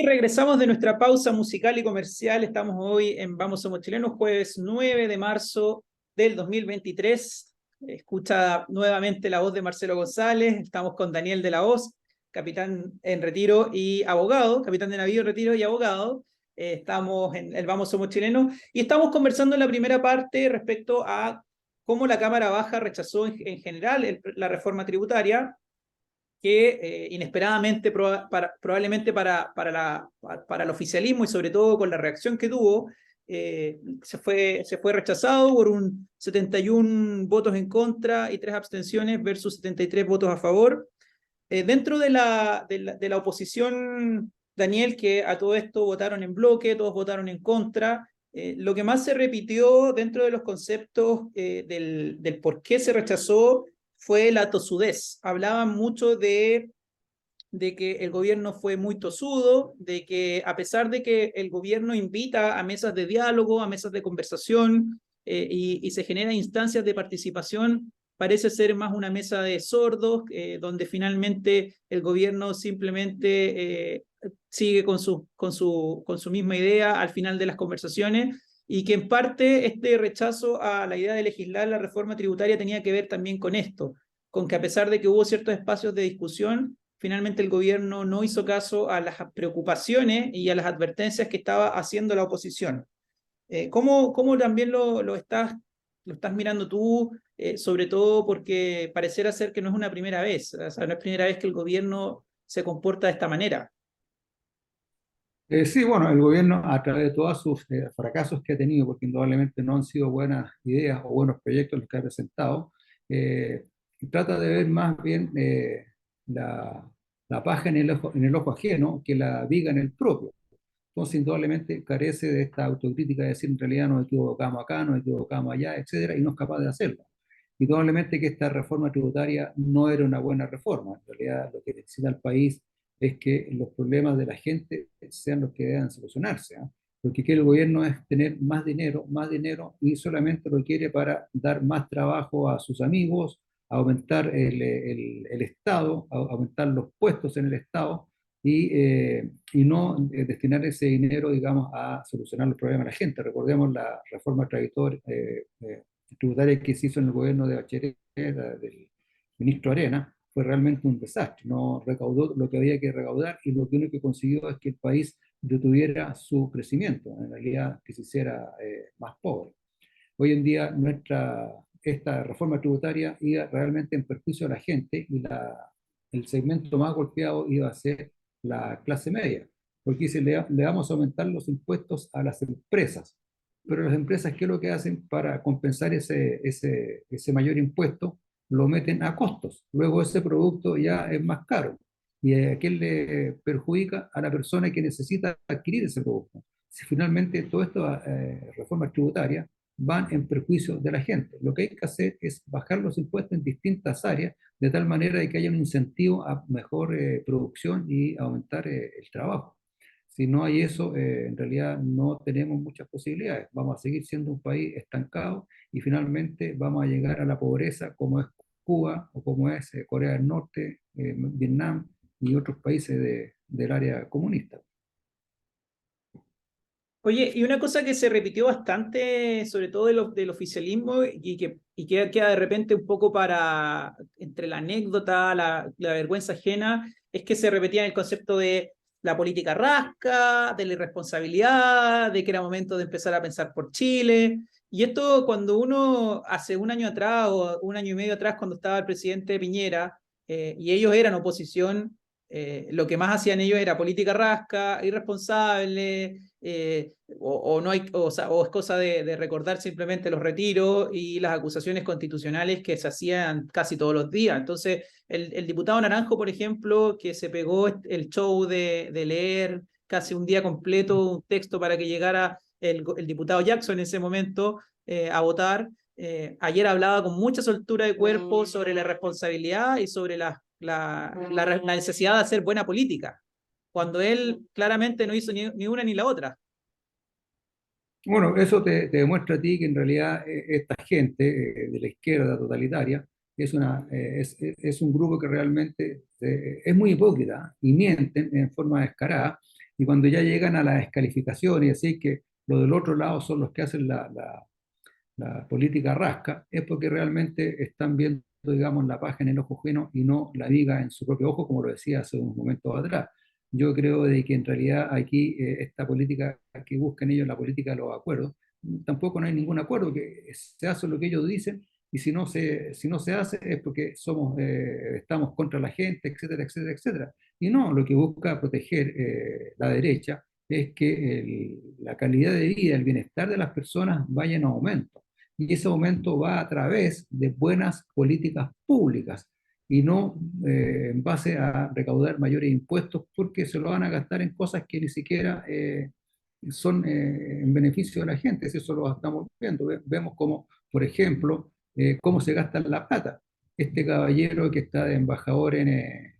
Y regresamos de nuestra pausa musical y comercial. Estamos hoy en Vamos Somos Chilenos, jueves 9 de marzo del 2023. Escucha nuevamente la voz de Marcelo González. Estamos con Daniel de la Hoz, capitán en retiro y abogado, capitán de navío en retiro y abogado. Estamos en el Vamos Somos Chilenos y estamos conversando en la primera parte respecto a cómo la Cámara Baja rechazó en general la reforma tributaria que inesperadamente, probablemente para el oficialismo y sobre todo con la reacción que tuvo, se fue rechazado por un 71 votos en contra y 3 abstenciones versus 73 votos a favor. Dentro de la oposición, Daniel, que a todo esto votaron en bloque, todos votaron en contra. Lo que más se repitió dentro de los conceptos del por qué se rechazó fue la tosudez. Hablaban mucho de que el gobierno fue muy tosudo, de que a pesar de que el gobierno invita a mesas de diálogo, a mesas de conversación, y se generan instancias de participación, parece ser más una mesa de sordos, donde finalmente el gobierno simplemente sigue con su misma idea al final de las conversaciones, y que en parte este rechazo a la idea de legislar la reforma tributaria tenía que ver también con esto, con que a pesar de que hubo ciertos espacios de discusión, finalmente el gobierno no hizo caso a las preocupaciones y a las advertencias que estaba haciendo la oposición. ¿Cómo también lo estás mirando tú, sobre todo porque pareciera ser que no es una primera vez, o sea, no es primera vez que el gobierno se comporta de esta manera? Sí, bueno, el gobierno a través de todos sus fracasos que ha tenido, porque indudablemente no han sido buenas ideas o buenos proyectos los que ha presentado, eh, trata de ver más bien la, la paja en el ojo ajeno que la viga en el propio. Entonces, indudablemente carece de esta autocrítica de decir en realidad nos equivocamos acá, nos equivocamos allá, etcétera, y no es capaz de hacerlo. Indudablemente que esta reforma tributaria no era una buena reforma. En realidad, lo que necesita el país es que los problemas de la gente sean los que deban solucionarse, ¿ah? Lo que quiere el gobierno es tener más dinero, y solamente lo quiere para dar más trabajo a sus amigos, aumentar el Estado, aumentar los puestos en el Estado y no destinar ese dinero, digamos, a solucionar los problemas de la gente. Recordemos la reforma tributaria que se hizo en el gobierno de Bachelet, del ministro Arena, fue realmente un desastre. No recaudó lo que había que recaudar, y lo que único que consiguió es que el país detuviera su crecimiento, en realidad que se hiciera más pobre. Hoy en día esta reforma tributaria iba realmente en perjuicio de la gente, y el segmento más golpeado iba a ser la clase media, porque dice, le vamos a aumentar los impuestos a las empresas, pero las empresas, ¿qué es lo que hacen para compensar ese mayor impuesto? Lo meten a costos, luego ese producto ya es más caro, y a quién le perjudica: a la persona que necesita adquirir ese producto. Si finalmente todas estas reformas tributarias van en perjuicio de la gente, lo que hay que hacer es bajar los impuestos en distintas áreas, de tal manera de que haya un incentivo a mejor producción y aumentar el trabajo. Si no hay eso, en realidad no tenemos muchas posibilidades. Vamos a seguir siendo un país estancado, y finalmente vamos a llegar a la pobreza como es Cuba o como es Corea del Norte, Vietnam y otros países del área comunista. Oye, y una cosa que se repitió bastante, sobre todo del oficialismo, y que queda de repente un poco entre la anécdota, la vergüenza ajena, es que se repetía el concepto de la política rasca, de la irresponsabilidad, de que era momento de empezar a pensar por Chile. Y esto, cuando uno hace un año atrás o un año y medio atrás, cuando estaba el presidente Piñera, y ellos eran oposición, lo que más hacían ellos era política rasca, irresponsable, o no hay, o, sea, o es cosa de recordar simplemente los retiros y las acusaciones constitucionales que se hacían casi todos los días. Entonces, el diputado Naranjo, por ejemplo, que se pegó el show de leer casi un día completo un texto para que llegara el diputado Jackson en ese momento a votar. Ayer hablaba con mucha soltura de cuerpo sobre la responsabilidad y sobre la necesidad de hacer buena política, cuando él claramente no hizo ni una ni la otra. Bueno, eso te demuestra a ti que en realidad esta gente de la izquierda totalitaria es un grupo que realmente es muy hipócrita y mienten en forma descarada, y cuando ya llegan a la descalificación y así que lo del otro lado son los que hacen la política rasca, es porque realmente están viendo, digamos, la paja en el ojo ajeno y no la viga en su propio ojo, como lo decía hace unos momentos atrás. Yo creo de que en realidad aquí esta política que buscan ellos, la política de los acuerdos, tampoco no hay ningún acuerdo, que se hace lo que ellos dicen y si no se hace es porque estamos contra la gente, etcétera, etcétera, etcétera. Y no, lo que busca proteger la derecha es que la calidad de vida, el bienestar de las personas vaya en aumento. Y ese aumento va a través de buenas políticas públicas y no en base a recaudar mayores impuestos porque se lo van a gastar en cosas que ni siquiera son en beneficio de la gente. Eso lo estamos viendo. Vemos como, por ejemplo, cómo se gasta la plata. Este caballero que está de embajador en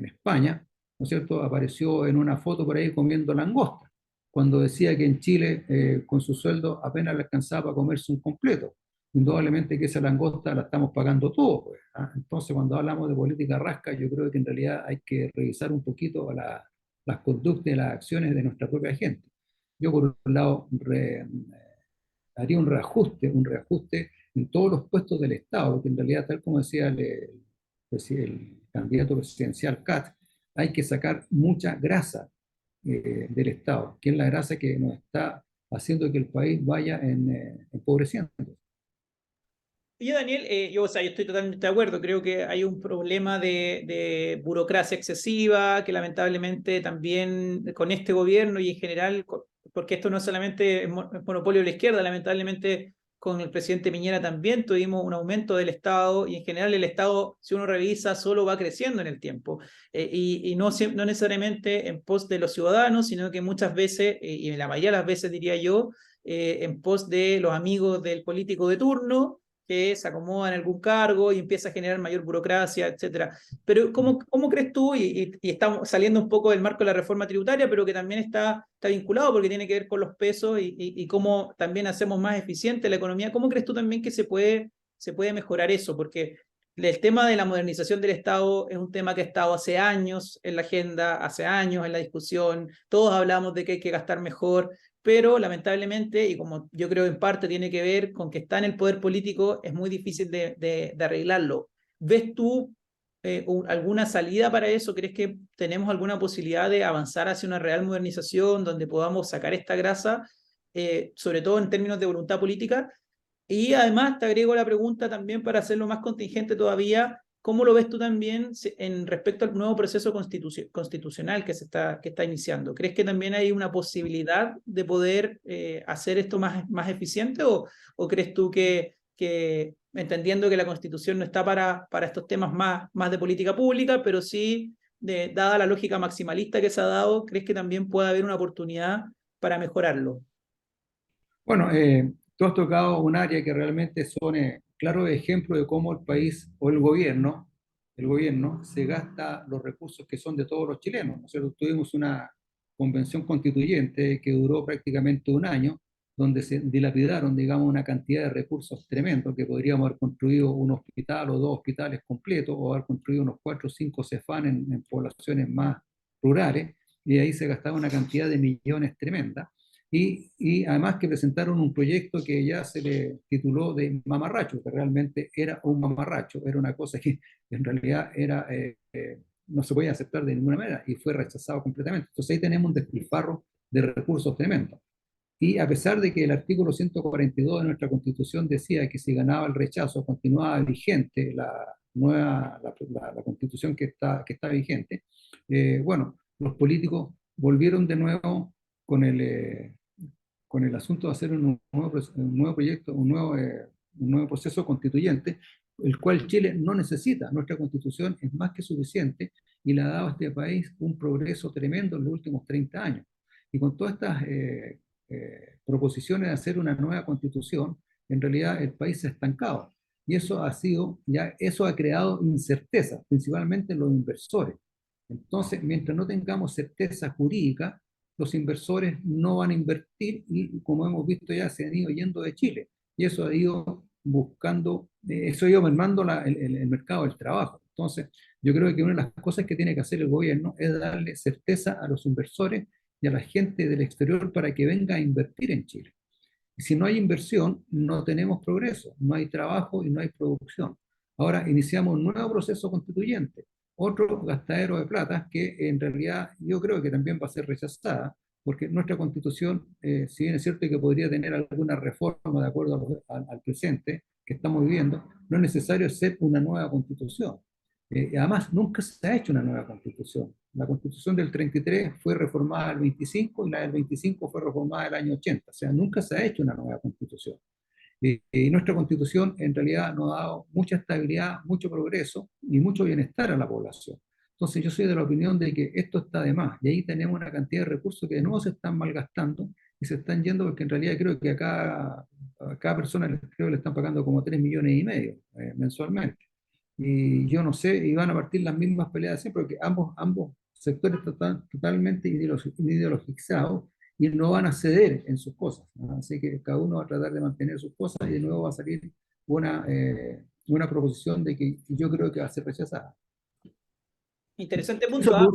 España, ¿no es cierto?, apareció en una foto por ahí comiendo langosta, cuando decía que en Chile con su sueldo apenas le alcanzaba para comerse un completo. Indudablemente que esa langosta la estamos pagando todos, pues, ¿ah? Entonces, cuando hablamos de política rasca, yo creo que en realidad hay que revisar un poquito las conductas y las acciones de nuestra propia gente. Yo, por un lado, haría un reajuste en todos los puestos del Estado, porque en realidad, tal como decía el candidato presidencial Katz, hay que sacar mucha grasa del Estado, que es la grasa que nos está haciendo que el país vaya empobreciendo. Y yo, Daniel, yo, o sea, yo estoy totalmente de acuerdo. Creo que hay un problema de burocracia excesiva, que lamentablemente también con este gobierno y en general, porque esto no es solamente es monopolio de la izquierda, lamentablemente con el presidente Piñera también tuvimos un aumento del Estado y en general el Estado, si uno revisa, solo va creciendo en el tiempo. Y no, no necesariamente en pos de los ciudadanos, sino que muchas veces, y la mayoría de las veces diría yo, en pos de los amigos del político de turno que se acomoda en algún cargo y empieza a generar mayor burocracia, etcétera. Pero ¿cómo crees tú, y estamos saliendo un poco del marco de la reforma tributaria, pero que también está vinculado porque tiene que ver con los pesos y cómo también hacemos más eficiente la economía? ¿Cómo crees tú también que se puede mejorar eso? Porque el tema de la modernización del Estado es un tema que ha estado hace años en la agenda, hace años en la discusión, todos hablamos de que hay que gastar mejor, pero lamentablemente, y como yo creo en parte tiene que ver con que está en el poder político, es muy difícil de arreglarlo. ¿Ves tú alguna salida para eso? ¿Crees que tenemos alguna posibilidad de avanzar hacia una real modernización donde podamos sacar esta grasa, sobre todo en términos de voluntad política? Y además te agrego la pregunta también para hacerlo más contingente todavía, ¿cómo lo ves tú también en respecto al nuevo proceso constitucional que está iniciando? ¿Crees que también hay una posibilidad de poder hacer esto más eficiente o crees tú que, entendiendo que la Constitución no está para estos temas más de política pública, pero sí, dada la lógica maximalista que se ha dado, crees que también puede haber una oportunidad para mejorarlo? Bueno, tú has tocado un área que realmente son claros ejemplos de cómo el país o el gobierno se gasta los recursos que son de todos los chilenos. Nosotros tuvimos una convención constituyente que duró prácticamente un año, donde se dilapidaron, digamos, una cantidad de recursos tremendos, que podríamos haber construido un hospital o dos hospitales completos, o haber construido unos 4 o 5 CEFAN en poblaciones más rurales, y ahí se gastaba una cantidad de millones tremenda. Y además que presentaron un proyecto que ya se le tituló de mamarracho, que realmente era un mamarracho, era una cosa que en realidad no se podía aceptar de ninguna manera y fue rechazado completamente. Entonces ahí tenemos un despilfarro de recursos tremendo. Y a pesar de que el artículo 142 de nuestra Constitución decía que si ganaba el rechazo continuaba vigente la Constitución que está vigente, bueno, los políticos volvieron de nuevo con el asunto de hacer un nuevo proyecto, un nuevo proceso constituyente, el cual Chile no necesita. Nuestra Constitución es más que suficiente y le ha dado a este país un progreso tremendo en los últimos 30 años. Y con todas estas proposiciones de hacer una nueva Constitución, en realidad el país se ha estancado. Y eso ha creado incerteza, principalmente en los inversores. Entonces, mientras no tengamos certeza jurídica, los inversores no van a invertir y como hemos visto ya se han ido yendo de Chile y eso ha ido eso ha ido mermando el mercado del trabajo. Entonces, yo creo que una de las cosas que tiene que hacer el gobierno es darle certeza a los inversores y a la gente del exterior para que venga a invertir en Chile. Y si no hay inversión, no tenemos progreso, no hay trabajo y no hay producción. Ahora iniciamos un nuevo proceso constituyente, otro gastadero de plata que en realidad yo creo que también va a ser rechazada, porque nuestra constitución, si bien es cierto que podría tener alguna reforma de acuerdo al presente que estamos viviendo, no es necesario hacer una nueva constitución. Además, nunca se ha hecho una nueva constitución. La constitución del 33 fue reformada el 25 y la del 25 fue reformada el año 80. O sea, nunca se ha hecho una nueva constitución. Y nuestra constitución en realidad nos ha dado mucha estabilidad, mucho progreso y mucho bienestar a la población. Entonces yo soy de la opinión de que esto está de más y ahí tenemos una cantidad de recursos que de nuevo se están malgastando y se están yendo porque en realidad creo que a cada persona creo que le están pagando como 3,5 millones mensualmente. Y yo no sé, y van a partir las mismas peleas siempre, porque ambos sectores están totalmente ideologizados y no van a ceder en sus cosas, ¿no? Así que cada uno va a tratar de mantener sus cosas y de nuevo va a salir una proposición de que yo creo que va a ser rechazada. Interesante punto, ¿ah?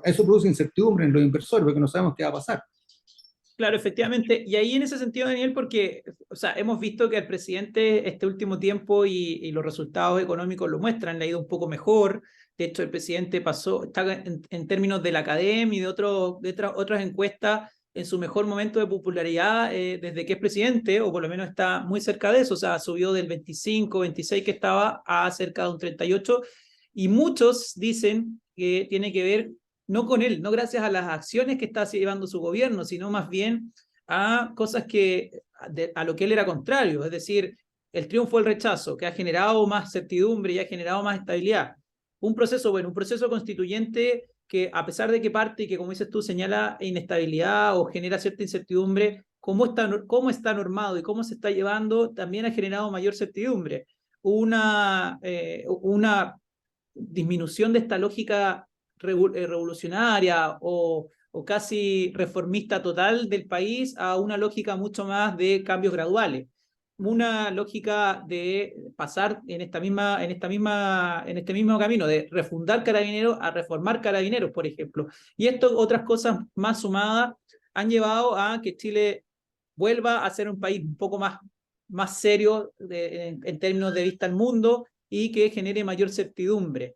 Eso produce incertidumbre en los inversores porque no sabemos qué va a pasar. Claro, efectivamente. Y ahí en ese sentido, Daniel, porque o sea, hemos visto que al presidente este último tiempo y los resultados económicos lo muestran, le ha ido un poco mejor. De hecho, el presidente pasó, está en términos de la academia y de otras encuestas en su mejor momento de popularidad desde que es presidente, o por lo menos está muy cerca de eso. O sea, subió del 25, 26 que estaba a cerca de un 38. Y muchos dicen que tiene que ver no con él, no gracias a las acciones que está llevando su gobierno, sino más bien a cosas a lo que él era contrario, es decir, el triunfo del rechazo, que ha generado más certidumbre y ha generado más estabilidad. Un proceso, bueno, un proceso constituyente que a pesar de que parte y que, como dices tú, señala inestabilidad o genera cierta incertidumbre, cómo está normado y cómo se está llevando, también ha generado mayor certidumbre. Una disminución de esta lógica revolucionaria o casi reformista total del país a una lógica mucho más de cambios graduales. Una lógica de pasar en este mismo camino, de refundar Carabineros a reformar Carabineros, por ejemplo. Y esto, otras cosas más sumadas, han llevado a que Chile vuelva a ser un país un poco más serio en términos de vista al mundo y que genere mayor certidumbre.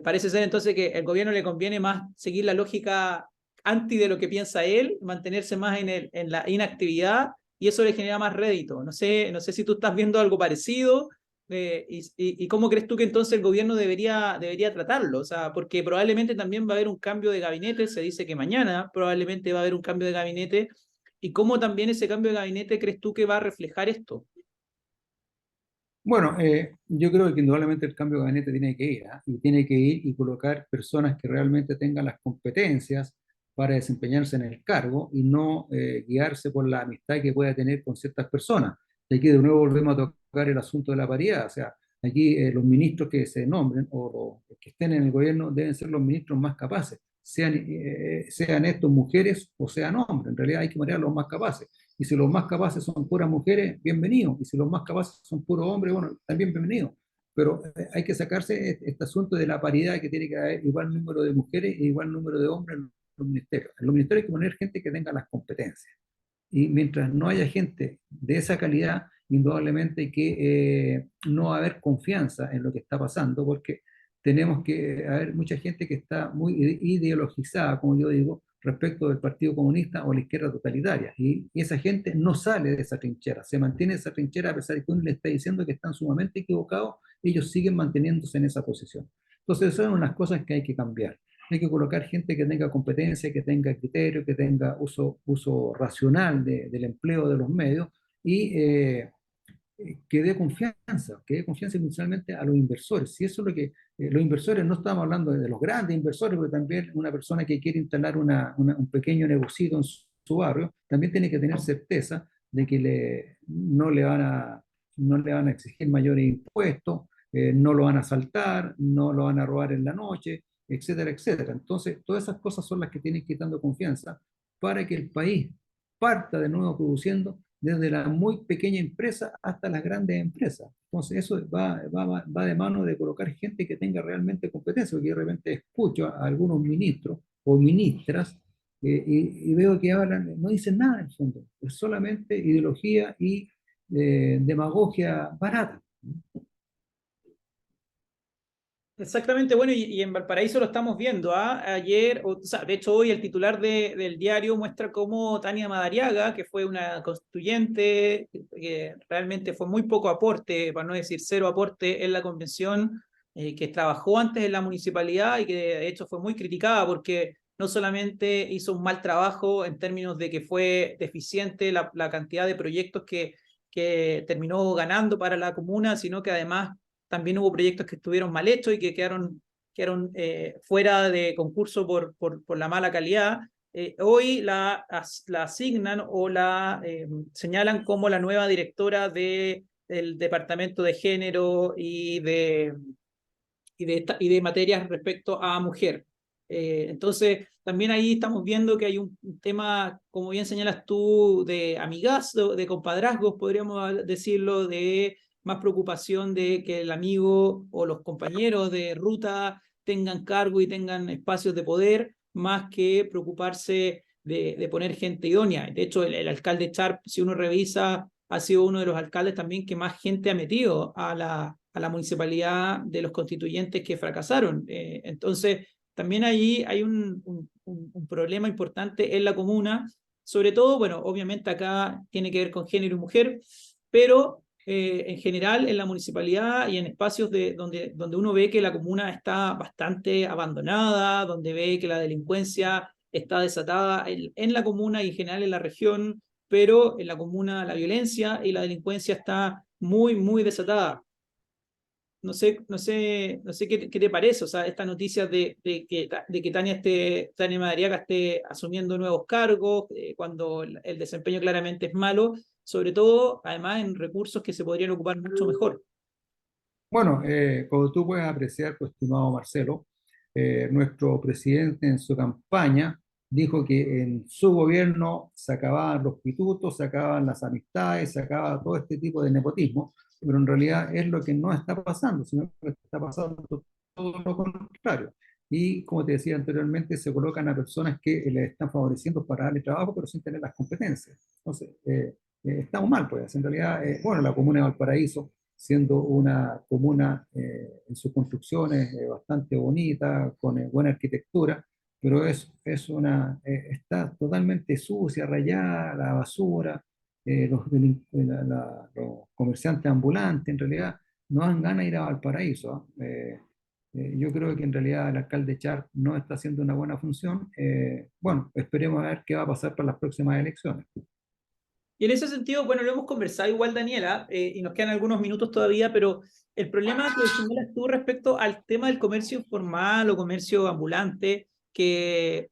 Parece ser entonces que el gobierno le conviene más seguir la lógica anti de lo que piensa él, mantenerse más en la inactividad y eso le genera más rédito. No sé si tú estás viendo algo parecido y cómo crees tú que entonces el gobierno debería tratarlo. O sea, porque probablemente también va a haber un cambio de gabinete, se dice que mañana probablemente va a haber un cambio de gabinete y cómo también ese cambio de gabinete crees tú que va a reflejar esto. Bueno, yo creo que indudablemente el cambio de gabinete tiene que ir, ¿ah? Y tiene que ir y colocar personas que realmente tengan las competencias para desempeñarse en el cargo y no guiarse por la amistad que pueda tener con ciertas personas. Y aquí de nuevo volvemos a tocar el asunto de la paridad. O sea, aquí los ministros que se nombren o los que estén en el gobierno deben ser los ministros más capaces, sean estos mujeres o sean hombres. En realidad hay que mirar a los más capaces. Y si los más capaces son puras mujeres, bienvenido. Y si los más capaces son puros hombres, bueno, también bienvenido. Pero hay que sacarse este asunto de la paridad, que tiene que haber igual número de mujeres e igual número de hombres en los ministerios. En los ministerios hay que poner gente que tenga las competencias. Y mientras no haya gente de esa calidad, indudablemente que no va a haber confianza en lo que está pasando, porque tenemos que haber mucha gente que está muy ideologizada, como yo digo, respecto del Partido Comunista o la izquierda totalitaria. Y esa gente no sale de esa trinchera, se mantiene en esa trinchera a pesar de que uno le está diciendo que están sumamente equivocados, ellos siguen manteniéndose en esa posición. Entonces, esas son unas cosas que hay que cambiar. Hay que colocar gente que tenga competencia, que tenga criterio, que tenga uso racional del empleo de los medios y que dé confianza inicialmente a los inversores. Si eso es lo que los inversores, no estamos hablando de los grandes inversores, porque también una persona que quiere instalar un pequeño negocio en su barrio, también tiene que tener certeza de que no le van a exigir mayores impuestos, no lo van a asaltar, no lo van a robar en la noche, etcétera, etcétera. Entonces, todas esas cosas son las que tienen que ir dando confianza para que el país parta de nuevo produciendo desde la muy pequeña empresa hasta las grandes empresas. Entonces, eso va de mano de colocar gente que tenga realmente competencia, porque yo de repente escucho a algunos ministros o ministras y veo que hablan, no dicen nada en el fondo, es solamente ideología y demagogia barata. Exactamente, bueno, y en Valparaíso lo estamos viendo, ¿ah? Ayer, o sea, de hecho hoy el titular del diario muestra cómo Tania Madariaga, que fue una constituyente, que realmente fue muy poco aporte, para no decir cero aporte en la convención, que trabajó antes en la municipalidad y que de hecho fue muy criticada porque no solamente hizo un mal trabajo en términos de que fue deficiente la cantidad de proyectos que terminó ganando para la comuna, sino que además también hubo proyectos que estuvieron mal hechos y que quedaron fuera de concurso por la mala calidad. Hoy la asignan o la señalan como la nueva directora del Departamento de Género y de materias respecto a mujer. Entonces, también ahí estamos viendo que hay un tema, como bien señalas tú, de amigazgo, de compadrazgos, podríamos decirlo, de más preocupación de que el amigo o los compañeros de ruta tengan cargo y tengan espacios de poder, más que preocuparse de poner gente idónea. De hecho, el alcalde Charp, si uno revisa, ha sido uno de los alcaldes también que más gente ha metido a la municipalidad de los constituyentes que fracasaron. Entonces, también ahí hay un problema importante en la comuna, sobre todo, bueno, obviamente acá tiene que ver con género y mujer, pero en general en la municipalidad y en espacios donde uno ve que la comuna está bastante abandonada, donde ve que la delincuencia está desatada en la comuna y en general en la región, pero en la comuna la violencia y la delincuencia está muy, muy desatada. No sé qué te parece, o sea, esta noticia de que Tania Madariaga esté asumiendo nuevos cargos, cuando el desempeño claramente es malo, sobre todo, además, en recursos que se podrían ocupar mucho mejor. Bueno, como tú puedes apreciar, pues, estimado Marcelo, nuestro presidente en su campaña dijo que en su gobierno se acababan los pitutos, se acababan las amistades, se acababa todo este tipo de nepotismo, pero en realidad es lo que no está pasando, sino que está pasando todo lo contrario. Y como te decía anteriormente, se colocan a personas que les están favoreciendo para darle trabajo, pero sin tener las competencias. Entonces, estamos mal, pues. En realidad, bueno, la comuna de Valparaíso, siendo una comuna en sus construcciones bastante bonita, con buena arquitectura, pero está totalmente sucia, rayada, la basura, los comerciantes ambulantes, en realidad no dan ganas de ir a Valparaíso. ¿Ah? Yo creo que en realidad el alcalde Char no está haciendo una buena función. Bueno, esperemos a ver qué va a pasar para las próximas elecciones. Y en ese sentido, bueno, lo hemos conversado igual, Daniela, y nos quedan algunos minutos todavía, pero el problema que señalas tú respecto al tema del comercio informal o comercio ambulante, que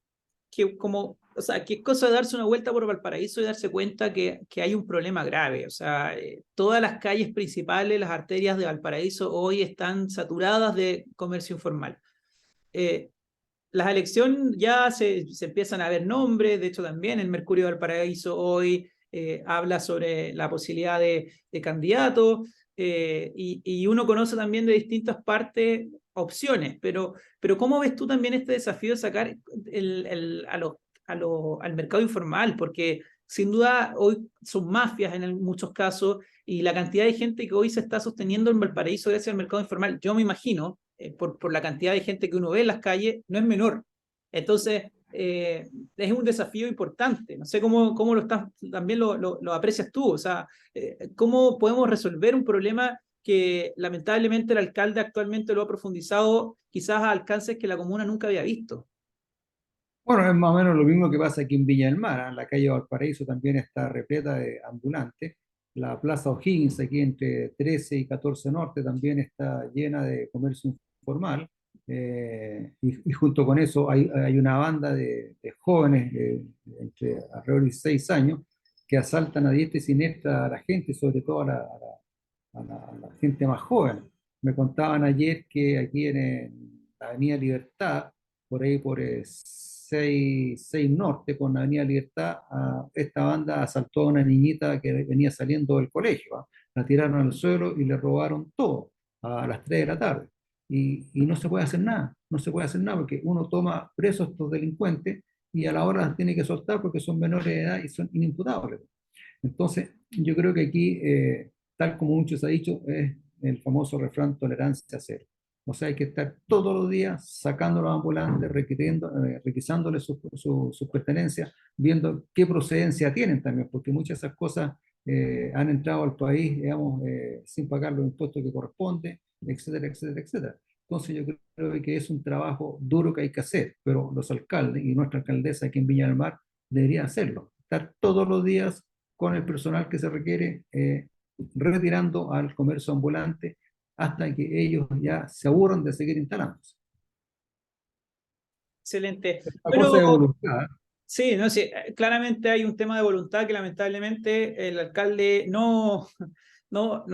como, o sea, que es cosa de darse una vuelta por Valparaíso y darse cuenta que hay un problema grave. O sea, todas las calles principales, las arterias de Valparaíso hoy están saturadas de comercio informal. Eh, las elecciones ya se empiezan a ver nombres, de hecho también el Mercurio del Paraíso hoy habla sobre la posibilidad de candidatos, y uno conoce también de distintas partes opciones, pero ¿cómo ves tú también este desafío de sacar al mercado informal? Porque sin duda hoy son mafias en muchos casos y la cantidad de gente que hoy se está sosteniendo en Valparaíso gracias al mercado informal, yo me imagino por la cantidad de gente que uno ve en las calles, no es menor. Entonces, es un desafío importante. No sé cómo lo estás, también lo aprecias tú. O sea, ¿cómo podemos resolver un problema que lamentablemente el alcalde actualmente lo ha profundizado quizás a alcances que la comuna nunca había visto? Bueno, es más o menos lo mismo que pasa aquí en Viña del Mar. ¿Ah? La calle Valparaíso también está repleta de ambulantes. La Plaza O'Higgins, aquí entre 13 y 14 Norte, también está llena de comercio informal. Y junto con eso hay una banda de jóvenes entre alrededor de 16 años que asaltan a diestra y siniestra a la gente, sobre todo a la gente más joven. Me contaban ayer que aquí en la Avenida Libertad, por ahí por 6 Norte con la Avenida Libertad, esta banda asaltó a una niñita que venía saliendo del colegio. ¿Ah? La tiraron al suelo y le robaron todo a las 3 de la tarde. Y no se puede hacer nada, no se puede hacer nada porque uno toma presos a estos delincuentes y a la hora las tiene que soltar porque son menores de edad y son inimputables. Entonces, yo creo que aquí, tal como muchos ha dicho, es el famoso refrán tolerancia cero. O sea, hay que estar todos los días sacando los ambulantes, requisándoles sus pertenencias, viendo qué procedencia tienen también, porque muchas de esas cosas han entrado al país, digamos, sin pagar los impuestos que corresponden, etcétera, etcétera, etcétera. Entonces yo creo que es un trabajo duro que hay que hacer, pero los alcaldes y nuestra alcaldesa aquí en Viña del Mar deberían hacerlo, estar todos los días con el personal que se requiere, retirando al comercio ambulante hasta que ellos ya se aburran de seguir instalándose. Excelente. La cosa Bueno, de voluntad. sí, no sé, claramente hay un tema de voluntad que lamentablemente el alcalde no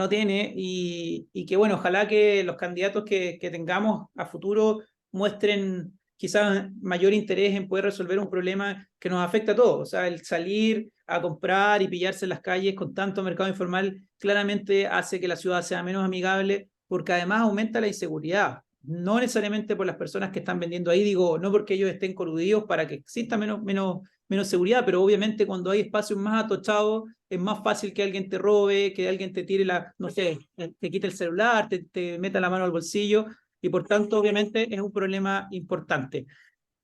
tiene y que bueno, ojalá que los candidatos que tengamos a futuro muestren quizás mayor interés en poder resolver un problema que nos afecta a todos. O sea, el salir a comprar y pillarse en las calles con tanto mercado informal claramente hace que la ciudad sea menos amigable porque además aumenta la inseguridad. No necesariamente por las personas que están vendiendo ahí, digo, no porque ellos estén coludidos para que exista menos seguridad, pero obviamente cuando hay espacios más atochados es más fácil que alguien te robe, que alguien te tire no sé, te quite el celular, te meta la mano al bolsillo y por tanto obviamente es un problema importante.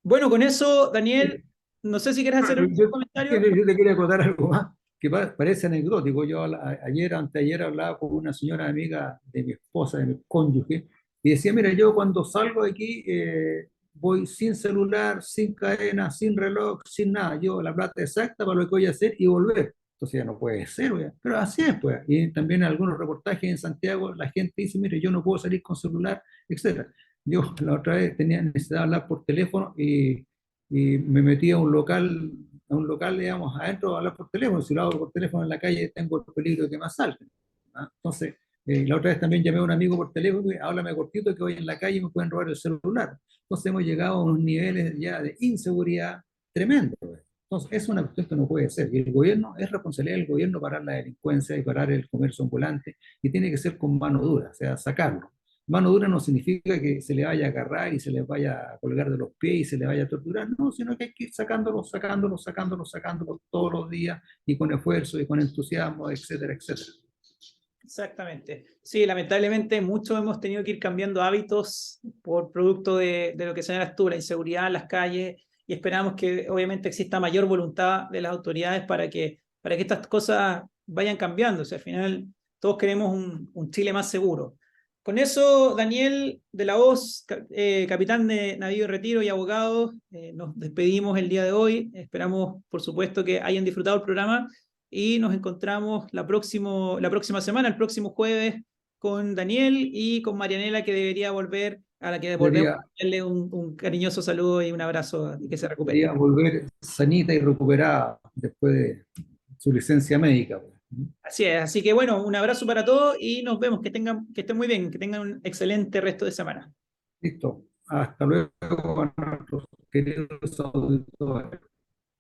Bueno, con eso, Daniel, no sé si quieres hacer un comentario. Yo te quería contar algo más que parece anecdótico. Yo ayer, anteayer, hablaba con una señora amiga de mi esposa, de mi cónyuge, y decía, mira, yo cuando salgo de aquí voy sin celular, sin cadena, sin reloj, sin nada. Yo la plata exacta para lo que voy a hacer y volver. Entonces ya no puede ser, oiga. Pero así es, pues. Y también en algunos reportajes en Santiago la gente dice, mire, yo no puedo salir con celular, etcétera. Yo la otra vez tenía necesidad de hablar por teléfono y me metí a un local, digamos, adentro a hablar por teléfono. Si lo hago por teléfono en la calle, tengo el peligro de que me asalten. ¿Ah? Entonces, la otra vez también llamé a un amigo por teléfono y háblame cortito que voy en la calle y me pueden robar el celular. Entonces hemos llegado a unos niveles ya de inseguridad tremendo. Entonces, es una cuestión que no puede ser. Y el gobierno, es responsabilidad del gobierno parar la delincuencia y parar el comercio ambulante, y tiene que ser con mano dura, o sea, sacarlo. Mano dura no significa que se le vaya a agarrar y se le vaya a colgar de los pies y se le vaya a torturar, no, sino que hay que ir sacándolo todos los días y con esfuerzo y con entusiasmo, etcétera, etcétera. Exactamente. Sí, lamentablemente muchos hemos tenido que ir cambiando hábitos por producto de lo que señalas tú, la inseguridad en las calles, y esperamos que obviamente exista mayor voluntad de las autoridades para que estas cosas vayan cambiando. O sea, al final todos queremos un Chile más seguro. Con eso, Daniel de la Hoz, capitán de navío de retiro y abogado, nos despedimos el día de hoy. Esperamos, por supuesto, que hayan disfrutado el programa y nos encontramos la próxima semana, el próximo jueves, con Daniel y con Marianela, que debería volver, a la que volvemos Debería, a darle un cariñoso saludo y un abrazo y que se recupere. debería volver sanita y recuperada después de su licencia médica. Así es, así que bueno, un abrazo para todos y nos vemos, que estén muy bien, que tengan un excelente resto de semana. Listo. Hasta luego, a nuestros queridos auditores.